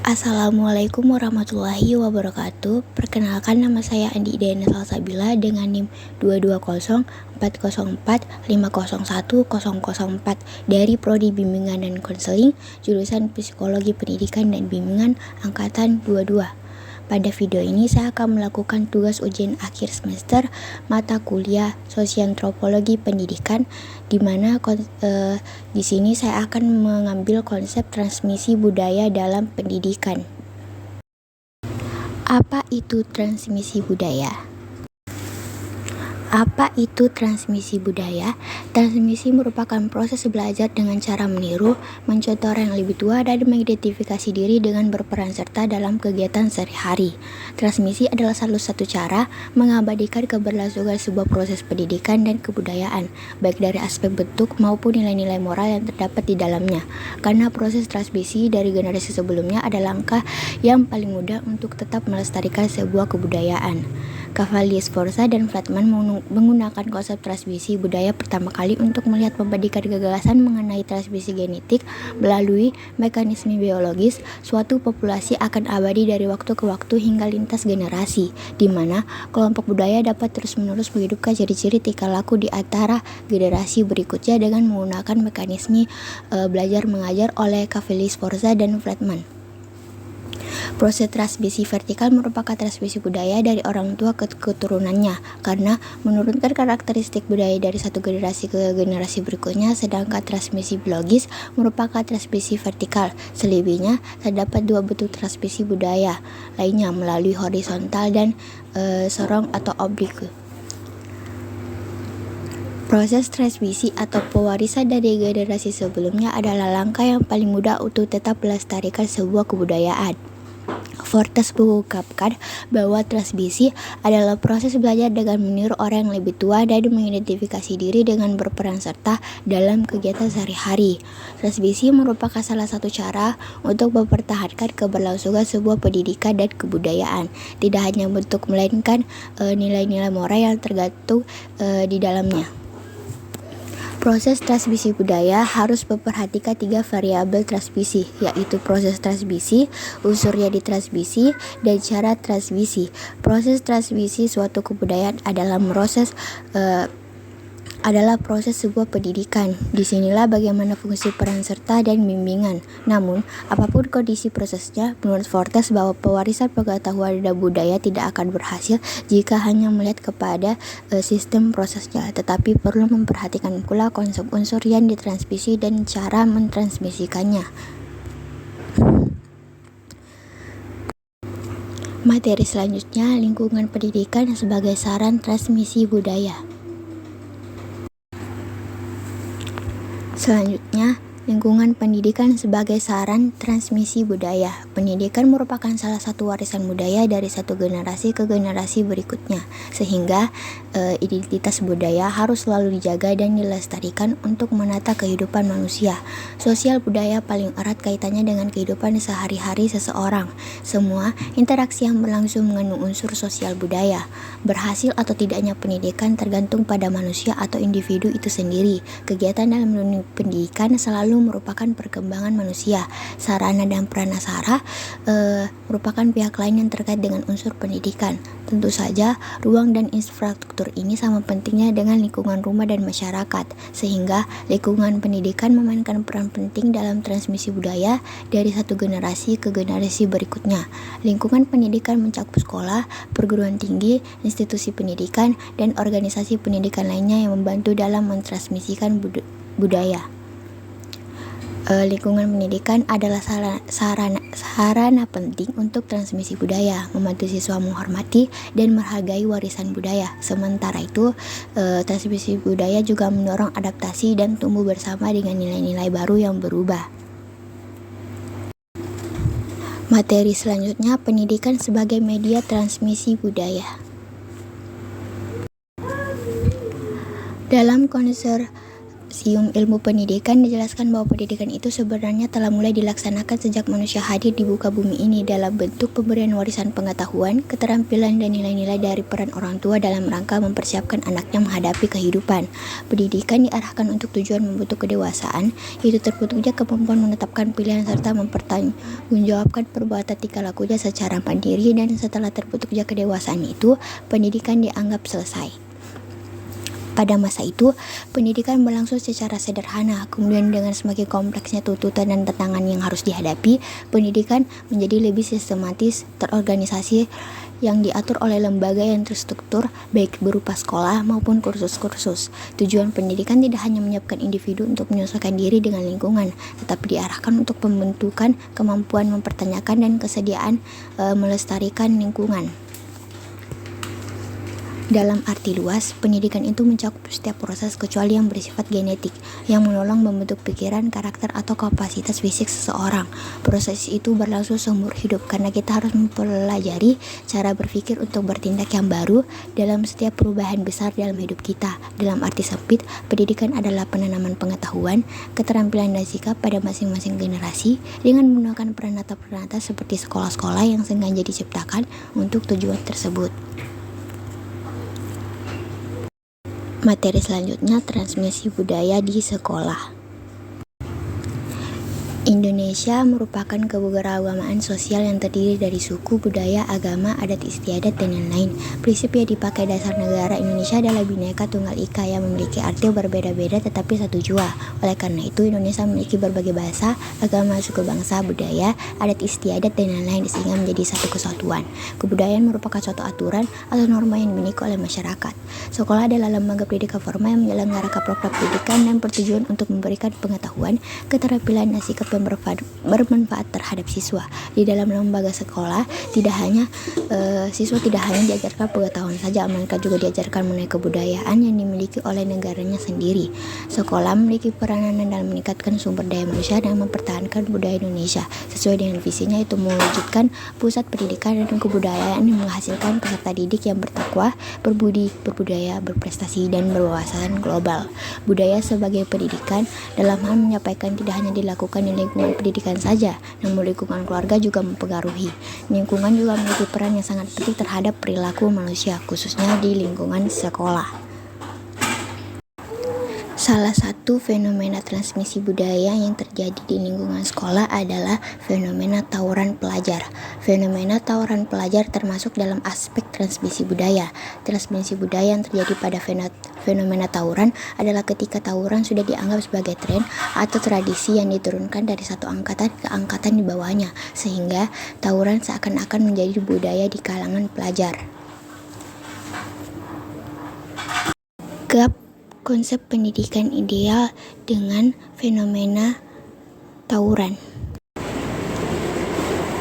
Assalamualaikum warahmatullahi wabarakatuh. Perkenalkan, nama saya Andi Dena Salsabila dengan NIM 2204045010004 dari Prodi Bimbingan dan Konseling, jurusan Psikologi Pendidikan dan Bimbingan angkatan 22. Pada video ini saya akan melakukan tugas ujian akhir semester mata kuliah Sosiantropologi Pendidikan, di mana di sini saya akan mengambil konsep transmisi budaya dalam pendidikan. Apa itu transmisi budaya? Apa itu transmisi budaya? Transmisi merupakan proses belajar dengan cara meniru, mencontoh orang yang lebih tua, dan mengidentifikasi diri dengan berperan serta dalam kegiatan sehari-hari. Transmisi adalah salah satu cara mengabadikan keberlangsungan sebuah proses pendidikan dan kebudayaan, baik dari aspek bentuk maupun nilai-nilai moral yang terdapat di dalamnya. Karena proses transmisi dari generasi sebelumnya adalah langkah yang paling mudah untuk tetap melestarikan sebuah kebudayaan. Cavalli Sforza dan Flatman menggunakan konsep transmisi budaya pertama kali untuk melihat pembandingan gagasan mengenai transmisi genetik melalui mekanisme biologis. Suatu populasi akan abadi dari waktu ke waktu hingga lintas generasi, di mana kelompok budaya dapat terus-menerus menghidupkan ciri-ciri tingkah laku di antara generasi berikutnya dengan menggunakan mekanisme belajar mengajar oleh Cavalli Sforza dan Flatman. Proses transmisi vertikal merupakan transmisi budaya dari orang tua ke keturunannya karena menurunkan karakteristik budaya dari satu generasi ke generasi berikutnya, sedangkan transmisi biologis merupakan transmisi vertikal. Selebihnya, terdapat dua bentuk transmisi budaya lainnya melalui horizontal dan sorong atau oblik. Proses transmisi atau pewarisan dari generasi sebelumnya adalah langkah yang paling mudah untuk tetap melestarikan sebuah kebudayaan. Fortes mengungkapkan bahwa transmisi adalah proses belajar dengan meniru orang yang lebih tua dan mengidentifikasi diri dengan berperan serta dalam kegiatan sehari-hari. Transmisi merupakan salah satu cara untuk mempertahankan keberlangsungan sebuah pendidikan dan kebudayaan, tidak hanya bentuk melainkan nilai-nilai moral yang tergantung di dalamnya. Proses transmisi budaya harus memperhatikan tiga variabel transmisi, yaitu proses transmisi, unsur yang ditransmisi, dan cara transmisi. Proses transmisi suatu kebudayaan adalah proses sebuah pendidikan. Disinilah bagaimana fungsi peran serta dan bimbingan. Namun, apapun kondisi prosesnya, menurut Fortes bahwa pewarisan pengetahuan dan budaya tidak akan berhasil jika hanya melihat kepada sistem prosesnya, tetapi perlu memperhatikan pula konsep unsur yang ditransmisi dan cara mentransmisikannya. Materi selanjutnya, lingkungan pendidikan sebagai saran transmisi budaya. Selanjutnya, lingkungan pendidikan sebagai saran transmisi budaya. Pendidikan merupakan salah satu warisan budaya dari satu generasi ke generasi berikutnya, sehingga identitas budaya harus selalu dijaga dan dilestarikan untuk menata kehidupan manusia. Sosial budaya paling erat kaitannya dengan kehidupan sehari-hari seseorang. Semua interaksi yang berlangsung mengandung unsur sosial budaya. Berhasil atau tidaknya pendidikan tergantung pada manusia atau individu itu sendiri. Kegiatan dalam dunia pendidikan selalu merupakan perkembangan manusia. Sarana dan pranasara merupakan pihak lain yang terkait dengan unsur pendidikan. Tentu saja, ruang dan infrastruktur ini sama pentingnya dengan lingkungan rumah dan masyarakat, sehingga lingkungan pendidikan memainkan peran penting dalam transmisi budaya dari satu generasi ke generasi berikutnya. Lingkungan pendidikan mencakup sekolah, perguruan tinggi, institusi pendidikan, dan organisasi pendidikan lainnya yang membantu dalam mentransmisikan budaya. Lingkungan pendidikan adalah sarana penting untuk transmisi budaya, membantu siswa menghormati dan menghargai warisan budaya. Sementara itu, transmisi budaya juga mendorong adaptasi dan tumbuh bersama dengan nilai-nilai baru yang berubah. Materi selanjutnya, pendidikan sebagai media transmisi budaya. Dalam konservasi Museum Ilmu Pendidikan dijelaskan bahwa pendidikan itu sebenarnya telah mulai dilaksanakan sejak manusia hadir di muka bumi ini dalam bentuk pemberian warisan pengetahuan, keterampilan, dan nilai-nilai dari peran orang tua dalam rangka mempersiapkan anaknya menghadapi kehidupan. Pendidikan diarahkan untuk tujuan membentuk kedewasaan, yaitu terbentuknya kemampuan menetapkan pilihan serta mempertanggungjawabkan perbuatan tingkah lakunya secara mandiri, dan setelah terbentuknya kedewasaan itu, pendidikan dianggap selesai. Pada masa itu, pendidikan berlangsung secara sederhana, kemudian dengan semakin kompleksnya tuntutan dan tantangan yang harus dihadapi, pendidikan menjadi lebih sistematis, terorganisasi, yang diatur oleh lembaga yang terstruktur, baik berupa sekolah maupun kursus-kursus. Tujuan pendidikan tidak hanya menyiapkan individu untuk menyesuaikan diri dengan lingkungan, tetapi diarahkan untuk pembentukan kemampuan mempertanyakan dan kesediaan melestarikan lingkungan. Dalam arti luas, pendidikan itu mencakup setiap proses kecuali yang bersifat genetik, yang menolong membentuk pikiran, karakter, atau kapasitas fisik seseorang. Proses itu berlangsung seumur hidup karena kita harus mempelajari cara berpikir untuk bertindak yang baru dalam setiap perubahan besar dalam hidup kita. Dalam arti sempit, pendidikan adalah penanaman pengetahuan, keterampilan, dan sikap pada masing-masing generasi dengan menggunakan peranata-peranata seperti sekolah-sekolah yang sengaja diciptakan untuk tujuan tersebut. Materi selanjutnya, transmisi budaya di sekolah. Indonesia merupakan keberagaman sosial yang terdiri dari suku, budaya, agama, adat istiadat, dan lain-lain. Prinsip yang dipakai dasar negara Indonesia adalah Bhinneka Tunggal Ika yang memiliki arti berbeda-beda tetapi satu jua. Oleh karena itu, Indonesia memiliki berbagai bahasa, agama, suku bangsa, budaya, adat istiadat, dan lain-lain sehingga menjadi satu kesatuan. Kebudayaan merupakan suatu aturan atau norma yang dimiliki oleh masyarakat. Sekolah adalah lembaga pendidikan formal yang menyelenggarakan program pendidikan dan bertujuan untuk memberikan pengetahuan, keterampilan, dan sikap yang bermanfaat terhadap siswa. Di dalam lembaga sekolah, siswa tidak hanya diajarkan pengetahuan saja, melainkan juga diajarkan mengenai kebudayaan yang dimiliki oleh negaranya sendiri. Sekolah memiliki peranan dalam meningkatkan sumber daya manusia dan mempertahankan budaya Indonesia sesuai dengan visinya, yaitu mewujudkan pusat pendidikan dan kebudayaan yang menghasilkan peserta didik yang bertakwa, berbudi, berbudaya, berprestasi, dan berwawasan global. Budaya sebagai pendidikan dalam hal menyampaikan tidak hanya dilakukan di lingkungan pendidikan saja, namun lingkungan keluarga juga mempengaruhi. Lingkungan juga memiliki peran yang sangat penting terhadap perilaku manusia, khususnya di lingkungan sekolah. Salah satu fenomena transmisi budaya yang terjadi di lingkungan sekolah adalah fenomena tawuran pelajar. Fenomena tawuran pelajar termasuk dalam aspek transmisi budaya. Transmisi budaya yang terjadi pada fenomena tawuran adalah ketika tawuran sudah dianggap sebagai tren atau tradisi yang diturunkan dari satu angkatan ke angkatan di bawahnya, sehingga tawuran seakan-akan menjadi budaya di kalangan pelajar. Konsep pendidikan ideal dengan fenomena tawuran.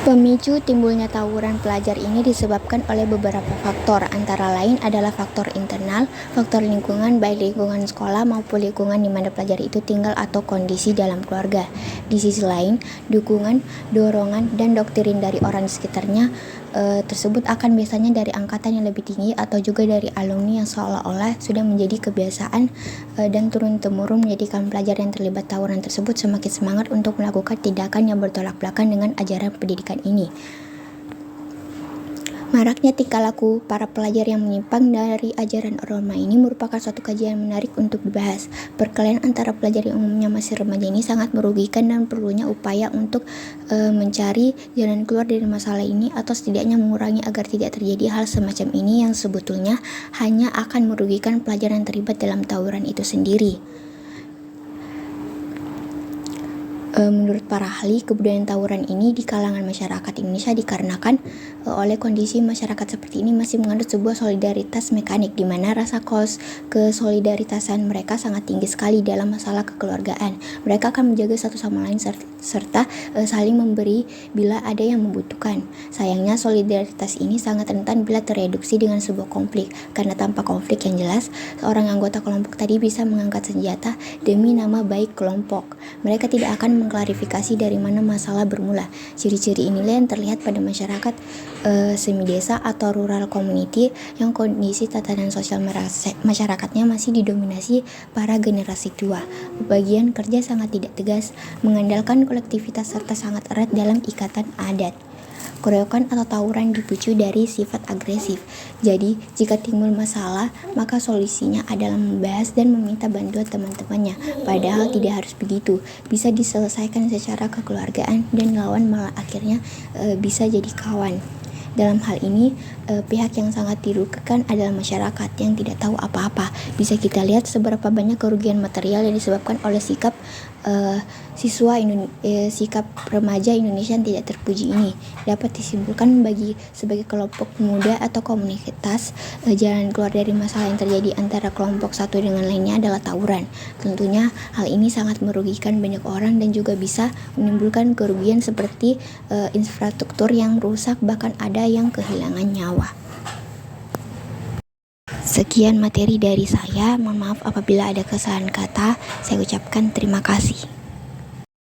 Pemicu timbulnya tawuran pelajar ini disebabkan oleh beberapa faktor, antara lain adalah faktor internal, faktor lingkungan, baik lingkungan sekolah maupun lingkungan di mana pelajar itu tinggal atau kondisi dalam keluarga. Di sisi lain, dukungan, dorongan, dan doktrin dari orang di sekitarnya tersebut akan biasanya dari angkatan yang lebih tinggi atau juga dari alumni yang seolah-olah sudah menjadi kebiasaan dan turun-temurun menjadikan pelajar yang terlibat tawuran tersebut semakin semangat untuk melakukan tindakan yang bertolak belakang dengan ajaran pendidikan ini. Maraknya tingkah laku para pelajar yang menyimpang dari ajaran norma ini merupakan suatu kajian menarik untuk dibahas. Perkelahian antara pelajar yang umumnya masih remaja ini sangat merugikan dan perlunya upaya untuk mencari jalan keluar dari masalah ini atau setidaknya mengurangi agar tidak terjadi hal semacam ini yang sebetulnya hanya akan merugikan pelajar yang terlibat dalam tawuran itu sendiri. Menurut para ahli, kebudayaan tawuran ini di kalangan masyarakat Indonesia dikarenakan oleh kondisi masyarakat seperti ini masih mengandung sebuah solidaritas mekanik, di mana rasa kesolidaritasan mereka sangat tinggi sekali dalam masalah kekeluargaan. Mereka akan menjaga satu sama lain serta saling memberi bila ada yang membutuhkan. Sayangnya, solidaritas ini sangat rentan bila tereduksi dengan sebuah konflik, karena tanpa konflik yang jelas, seorang anggota kelompok tadi bisa mengangkat senjata demi nama baik kelompok. Mereka tidak akan mengklarifikasi dari mana masalah bermula. Ciri-ciri inilah yang terlihat pada masyarakat semi desa atau rural community yang kondisi tatanan sosial masyarakatnya masih didominasi para generasi tua. Pembagian kerja sangat tidak tegas, mengandalkan kolektivitas serta sangat erat dalam ikatan adat. Keroyokan atau tawuran dipicu dari sifat agresif. Jadi, jika timbul masalah, maka solusinya adalah membahas dan meminta bantuan teman-temannya. Padahal tidak harus begitu. Bisa diselesaikan secara kekeluargaan dan lawan malah akhirnya bisa jadi kawan. Dalam hal ini, pihak yang sangat dirugikan adalah masyarakat yang tidak tahu apa-apa. Bisa kita lihat seberapa banyak kerugian material yang disebabkan oleh sikap sikap remaja Indonesia yang tidak terpuji ini. Dapat disimpulkan sebagai kelompok pemuda atau komunitas, jalan keluar dari masalah yang terjadi antara kelompok satu dengan lainnya adalah tawuran. Tentunya hal ini sangat merugikan banyak orang dan juga bisa menimbulkan kerugian seperti infrastruktur yang rusak, bahkan ada yang kehilangan nyawa. Sekian materi dari saya. Mohon maaf apabila ada kesalahan kata. Saya ucapkan terima kasih.